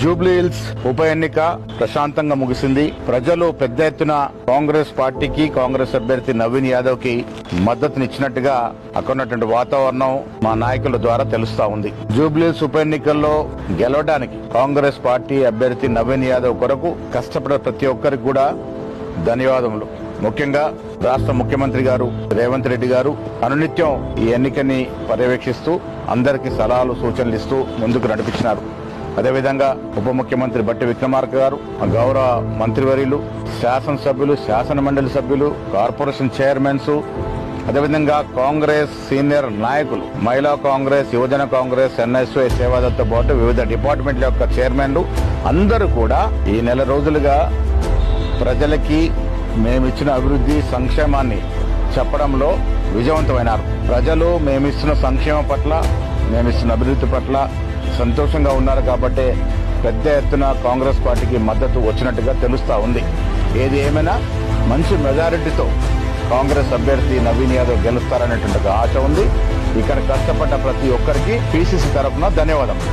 Jubilee hills ఉప ఎన్నిక ప్రశాంతంగా ముగిసింది. ప్రజలు పెద్ద ఎత్తున కాంగ్రెస్ పార్టీకి, కాంగ్రెస్ అభ్యర్థి నవీన్ యాదవ్ కి మద్దతునిచ్చినట్టుగా అక్కడ ఉన్నటువంటి వాతావరణం మా నాయకుల ద్వారా తెలుస్తా ఉంది. జూబ్లీ హిల్స్ ఉప ఎన్నికల్లో గెలవడానికి కాంగ్రెస్ పార్టీ అభ్యర్థి నవీన్ యాదవ్ కొరకు కష్టపడే ప్రతి ఒక్కరికి కూడా ధన్యవాదములు. ముఖ్యంగా రాష్ట్ర ముఖ్యమంత్రి గారు రేవంత్ రెడ్డి గారు అనునిత్యం ఈ ఎన్నికని పర్యవేక్షిస్తూ అందరికీ సలహాలు సూచనలు ఇస్తూ ముందుకు నడిపించినారు. అదేవిధంగా ఉప ముఖ్యమంత్రి బట్టి విక్రమార్క గారు, గౌరవ మంత్రివర్యులు, శాసనసభ్యులు, శాసన మండలి సభ్యులు, కార్పొరేషన్ చైర్మన్స్, అదేవిధంగా కాంగ్రెస్ సీనియర్ నాయకులు, మహిళా కాంగ్రెస్, యువజన కాంగ్రెస్, ఎన్ఎస్వై, సేవాదత్తో పాటు వివిధ డిపార్ట్మెంట్ల యొక్క చైర్మన్లు అందరూ కూడా ఈ నెల రోజులుగా ప్రజలకి మేమిచ్చిన అభివృద్ధి సంక్షేమాన్ని చెప్పడంలో విజయవంతమైనారు. ప్రజలు మేమిస్తున్న సంక్షేమం పట్ల, మేమిస్తున్న అభివృద్ధి పట్ల సంతోషంగా ఉన్నారు. కాబట్టి పెద్ద ఎత్తున కాంగ్రెస్ పార్టీకి మద్దతు వచ్చినట్టుగా తెలుస్తా ఉంది. ఏది ఏమైనా మంచి మెజారిటీతో కాంగ్రెస్ అభ్యర్థి నవీన్ యాదవ్ గెలుస్తారనేటువంటి ఆశ ఉంది. ఇక్కడ కష్టపడ్డ ప్రతి ఒక్కరికి పిసిసి తరఫున ధన్యవాదాలు.